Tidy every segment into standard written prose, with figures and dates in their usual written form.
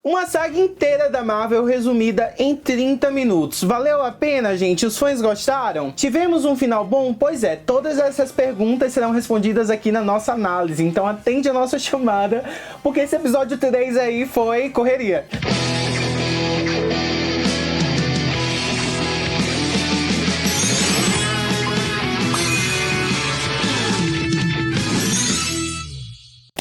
Uma saga inteira da Marvel resumida em 30 minutos. Valeu a pena, gente? Os fãs gostaram? Tivemos um final bom? Pois é, todas essas perguntas serão respondidas aqui na nossa análise, então atende a nossa chamada, porque esse episódio 3 aí foi correria.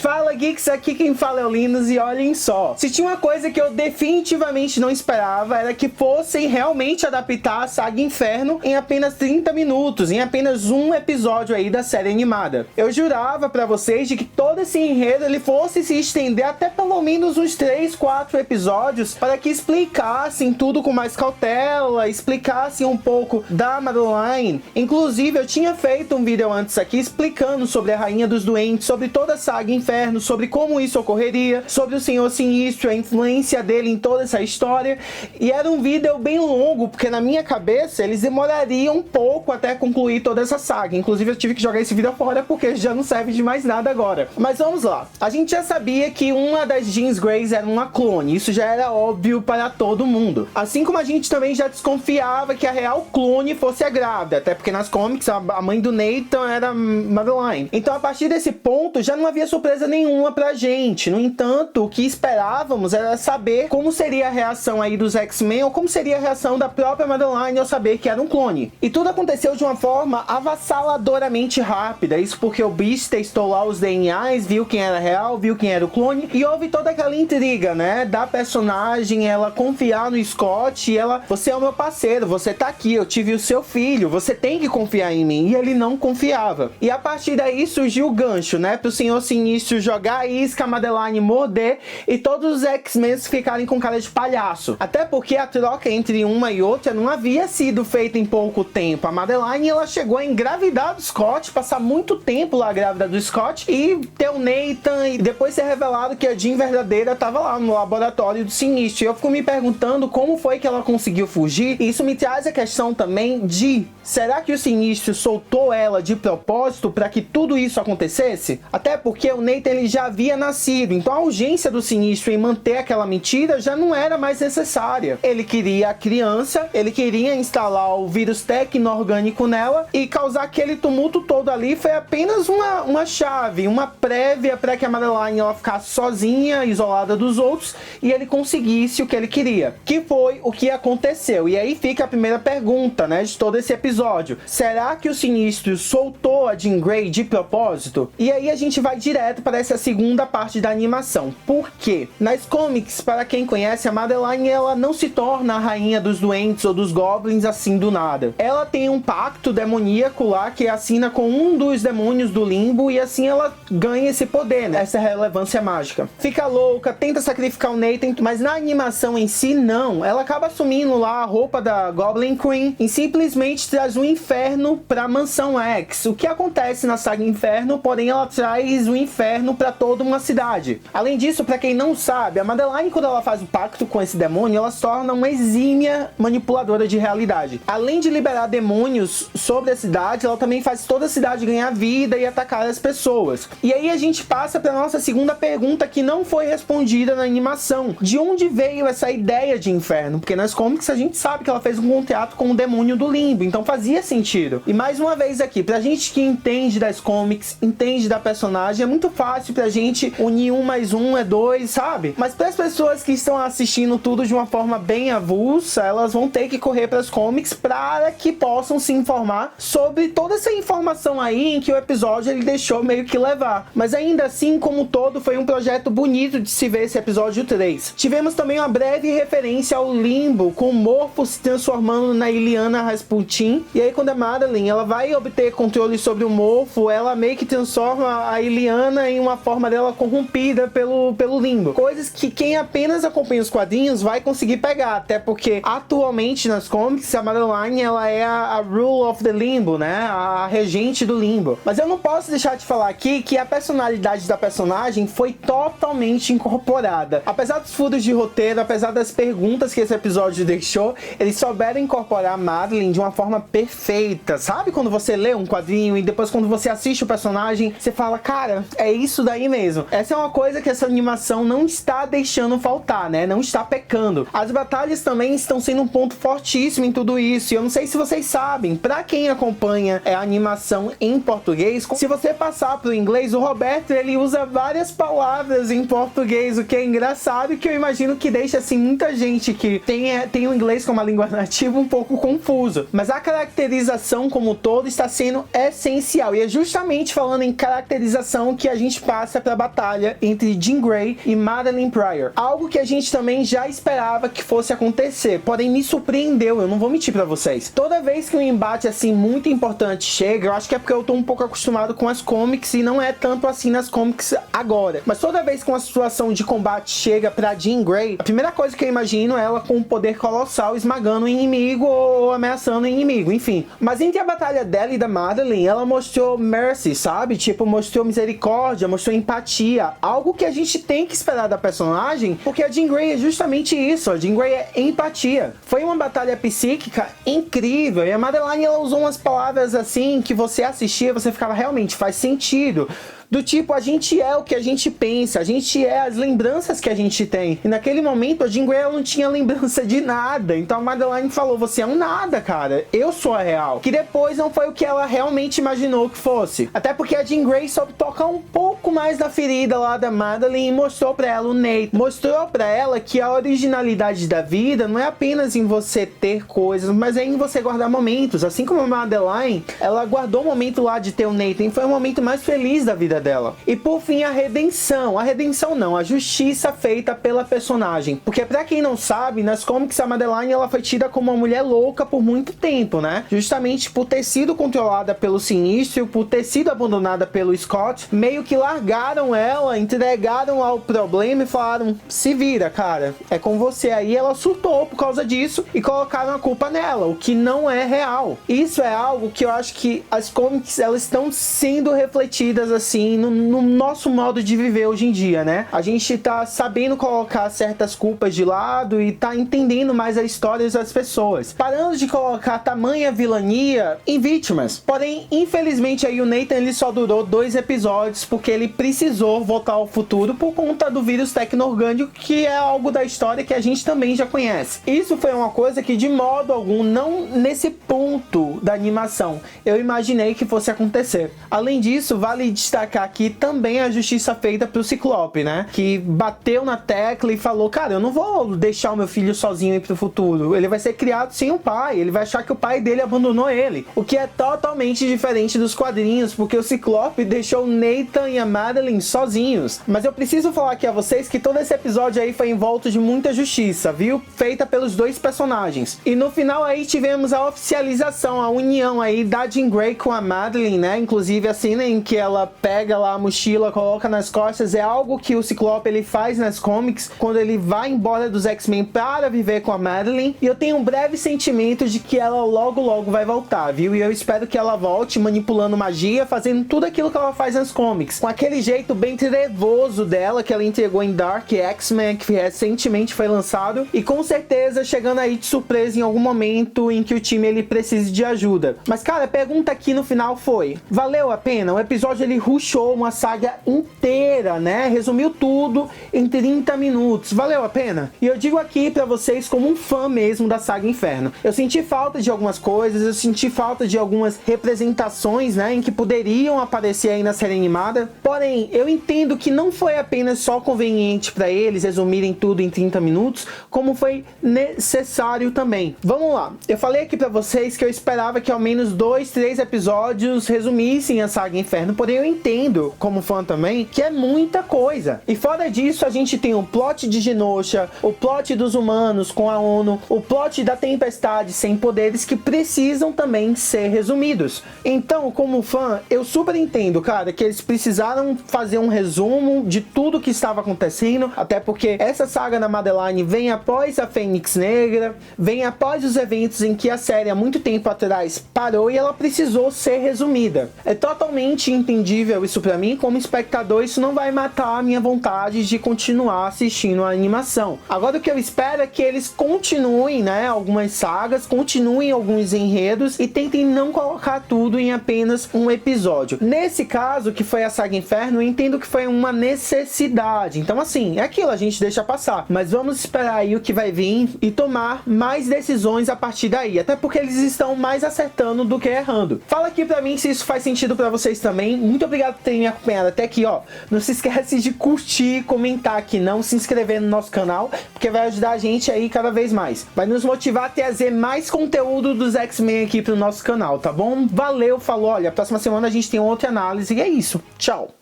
Fala Geeks, aqui quem fala é o Linus e olhem só, se tinha uma coisa que eu definitivamente não esperava era que fossem realmente adaptar a saga Inferno em apenas 30 minutos, em apenas um episódio aí da série animada. Eu jurava pra vocês de que todo esse enredo ele fosse se estender até pelo menos uns 3, 4 episódios para que explicassem tudo com mais cautela, explicassem um pouco da Madeline. Inclusive eu tinha feito um vídeo antes aqui explicando sobre a Rainha dos Doentes, sobre toda a saga Inferno, sobre como isso ocorreria, sobre o Senhor Sinistro, a influência dele em toda essa história, e era um vídeo bem longo, porque na minha cabeça eles demorariam um pouco até concluir toda essa saga. Inclusive eu tive que jogar esse vídeo fora porque já não serve de mais nada agora. Mas vamos lá, a gente já sabia que uma das Jeans Greys era uma clone, isso já era óbvio para todo mundo, assim como a gente também já desconfiava que a real clone fosse a grávida, até porque nas comics a mãe do Nathan era Madeline. Então a partir desse ponto já não havia surpresa nenhuma pra gente. No entanto, o que esperávamos era saber como seria a reação aí dos X-Men, ou como seria a reação da própria Madeline ao saber que era um clone. E tudo aconteceu de uma forma avassaladoramente rápida, isso porque o Beast testou lá os DNAs, viu quem era real, viu quem era o clone, e houve toda aquela intriga, né, da personagem, ela confiar no Scott, e ela, você é o meu parceiro, você tá aqui, eu tive o seu filho, você tem que confiar em mim, e ele não confiava. E a partir daí surgiu o gancho, né, pro Senhor Sinistro jogar a isca, a Madeline morder e todos os X-Men ficarem com cara de palhaço. Até porque a troca entre uma e outra não havia sido feita em pouco tempo. A Madeline ela chegou a engravidar do Scott, passar muito tempo lá grávida do Scott e ter o Nathan e depois ser revelado que a Jean verdadeira estava lá no laboratório do Sinistro. E eu fico me perguntando como foi que ela conseguiu fugir. E isso me traz a questão também de: será que o Sinistro soltou ela de propósito para que tudo isso acontecesse? Até porque o Nathan ele já havia nascido, então a urgência do Sinistro em manter aquela mentira já não era mais necessária. Ele queria a criança, ele queria instalar o vírus tecno-orgânico nela e causar aquele tumulto todo ali. Foi apenas uma chave, uma prévia para que a Madeline ela ficasse sozinha, isolada dos outros, e ele conseguisse o que ele queria, que foi o que aconteceu. E aí fica a primeira pergunta, né, de todo esse episódio: será que o Sinistro soltou a Jean Grey de propósito? E aí a gente vai direto para essa segunda parte da animação. Por quê? Nas comics, para quem conhece, a Madeline ela não se torna a rainha dos doentes ou dos goblins assim do nada. Ela tem um pacto demoníaco lá que assina com um dos demônios do limbo e assim ela ganha esse poder, né? Essa relevância mágica. Fica louca, tenta sacrificar o Nathan, mas na animação em si não. Ela acaba assumindo lá a roupa da Goblin Queen e simplesmente traz um inferno para a Mansão X. O que acontece na saga Inferno, porém ela traz o inferno para toda uma cidade. Além disso, para quem não sabe, a Madeline, quando ela faz o pacto com esse demônio, ela se torna uma exímia manipuladora de realidade. Além de liberar demônios sobre a cidade, ela também faz toda a cidade ganhar vida e atacar as pessoas. E aí a gente passa para nossa segunda pergunta que não foi respondida na animação: de onde veio essa ideia de inferno? Porque nas comics a gente sabe que ela fez um contrato com o demônio do limbo, então fazia sentido. E mais uma vez aqui, pra gente que entende das comics, entende da personagem, é muito fácil pra gente unir 1 mais 1 é 2, sabe? Mas para as pessoas que estão assistindo tudo de uma forma bem avulsa, elas vão ter que correr para as comics para que possam se informar sobre toda essa informação aí em que o episódio ele deixou meio que levar. Mas ainda assim, como todo, foi um projeto bonito de se ver esse episódio 3. Tivemos também uma breve referência ao limbo, com o Morpho se transformando na Illyana Rasputin, e aí quando a Madeline ela vai obter controle sobre o Morpho, ela meio que transforma a Illyana em uma forma dela corrompida pelo limbo. Coisas que quem apenas acompanha os quadrinhos vai conseguir pegar, até porque atualmente nas comics a Madeline ela é a Rule of the Limbo, né? A regente do limbo. Mas eu não posso deixar de falar aqui que a personalidade da personagem foi totalmente incorporada. Apesar dos furos de roteiro, apesar das perguntas que esse episódio deixou, eles souberam incorporar a Madeline de uma forma perfeita. Sabe quando você lê um quadrinho e depois quando você assiste o personagem, você fala, cara, é isso daí aí mesmo. Essa é uma coisa que essa animação não está deixando faltar, né? Não está pecando. As batalhas também estão sendo um ponto fortíssimo em tudo isso. E eu não sei se vocês sabem, pra quem acompanha a animação em português, se você passar pro inglês, o Roberto, ele usa várias palavras em português, o que é engraçado e que eu imagino que deixa, assim, muita gente que tem o inglês como a língua nativa um pouco confuso. Mas a caracterização como um todo está sendo essencial. E é justamente falando em caracterização que a gente passa pra batalha entre Jean Grey e Madelyne Pryor. Algo que a gente também já esperava que fosse acontecer, porém me surpreendeu, eu não vou mentir pra vocês. Toda vez que um embate assim muito importante chega, eu acho que é porque eu tô um pouco acostumado com as comics e não é tanto assim nas comics agora. Mas toda vez que uma situação de combate chega pra Jean Grey, a primeira coisa que eu imagino é ela com um poder colossal esmagando o inimigo ou ameaçando o inimigo, enfim. Mas entre a batalha dela e da Madelyne, ela mostrou mercy, sabe? Tipo, mostrou misericórdia, mostrou empatia, algo que a gente tem que esperar da personagem, porque a Jean Grey é justamente isso, a Jean Grey é empatia. Foi uma batalha psíquica incrível, e a Madelyne, ela usou umas palavras assim, que você assistia, você ficava, realmente, faz sentido. Do tipo, a gente é o que a gente pensa, a gente é as lembranças que a gente tem. E naquele momento, a Jean Grey não tinha lembrança de nada. Então a Madelyne falou, você é um nada, cara. Eu sou a real. Que depois não foi o que ela realmente imaginou que fosse. Até porque a Jean Grey soube tocar um pouco mais na ferida lá da Madelyne e mostrou pra ela o Nate. Mostrou pra ela que a originalidade da vida não é apenas em você ter coisas, mas é em você guardar momentos. Assim como a Madelyne, ela guardou o momento lá de ter o Nathan. Foi o momento mais feliz da vida dela. E por fim, a redenção não, a justiça feita pela personagem, porque pra quem não sabe, nas comics a Madelyne, ela foi tida como uma mulher louca por muito tempo, né, justamente por ter sido controlada pelo Sinistro, por ter sido abandonada pelo Scott, meio que largaram ela, entregaram ao problema e falaram, se vira, cara, é com você. Aí ela surtou por causa disso e colocaram a culpa nela, o que não é real. Isso é algo que eu acho que as comics, elas estão sendo refletidas assim no nosso modo de viver hoje em dia, né? A gente tá sabendo colocar certas culpas de lado e tá entendendo mais as histórias das pessoas, parando de colocar tamanha vilania em vítimas. Porém, infelizmente aí o Nathan, ele só durou 2 episódios porque ele precisou voltar ao futuro por conta do vírus tecno-orgânico, que é algo da história que a gente também já conhece. Isso foi uma coisa que de modo algum, não nesse ponto da animação, eu imaginei que fosse acontecer. Além disso, vale destacar aqui também a justiça feita pro Ciclope, né? Que bateu na tecla e falou, cara, eu não vou deixar o meu filho sozinho ir pro futuro. Ele vai ser criado sem um pai. Ele vai achar que o pai dele abandonou ele. O que é totalmente diferente dos quadrinhos, porque o Ciclope deixou o Nathan e a Madelyne sozinhos. Mas eu preciso falar aqui a vocês que todo esse episódio aí foi envolto de muita justiça, viu? Feita pelos 2 personagens. E no final aí tivemos a oficialização, a união aí da Jean Grey com a Madelyne, né? Inclusive a cena em que ela pega lá a mochila, coloca nas costas, é algo que o Ciclope ele faz nas comics quando ele vai embora dos X-Men para viver com a Madelyne, e eu tenho um breve sentimento de que ela logo vai voltar, viu? E eu espero que ela volte manipulando magia, fazendo tudo aquilo que ela faz nas comics, com aquele jeito bem trevoso dela que ela entregou em Dark X-Men, que recentemente foi lançado, e com certeza chegando aí de surpresa em algum momento em que o time ele precise de ajuda. Mas cara, a pergunta aqui no final foi, valeu a pena? O episódio ele rushou uma saga inteira, né? Resumiu tudo em 30 minutos. Valeu a pena? E eu digo aqui pra vocês como um fã mesmo da saga Inferno. Eu senti falta de algumas coisas, eu senti falta de algumas representações, né? Em que poderiam aparecer aí na série animada. Porém, eu entendo que não foi apenas só conveniente pra eles resumirem tudo em 30 minutos, como foi necessário também. Vamos lá. Eu falei aqui pra vocês que eu esperava que ao menos 2, 3 episódios resumissem a saga Inferno, porém eu entendo, como fã também, que é muita coisa. E fora disso, a gente tem o plot de Genosha, o plot dos humanos com a ONU, o plot da Tempestade sem poderes que precisam também ser resumidos. Então, como fã, eu super entendo, cara, que eles precisaram fazer um resumo de tudo que estava acontecendo, até porque essa saga da Madelyne vem após a Fênix Negra, vem após os eventos em que a série há muito tempo atrás parou e ela precisou ser resumida. É totalmente entendível isso isso pra mim, como espectador, isso não vai matar a minha vontade de continuar assistindo a animação. Agora o que eu espero é que eles continuem, né, algumas sagas, continuem alguns enredos e tentem não colocar tudo em apenas um episódio. Nesse caso, que foi a saga Inferno, eu entendo que foi uma necessidade. Então assim, é aquilo, a gente deixa passar. Mas vamos esperar aí o que vai vir e tomar mais decisões a partir daí. Até porque eles estão mais acertando do que errando. Fala aqui pra mim se isso faz sentido pra vocês também. Muito obrigado por terem me acompanhado até aqui, ó. Não se esquece de curtir, comentar aqui, não se inscrever no nosso canal, porque vai ajudar a gente aí cada vez mais. Vai nos motivar a trazer mais conteúdo dos X-Men aqui pro nosso canal, tá bom? Valeu, falou, olha, próxima semana a gente tem outra análise e é isso. Tchau!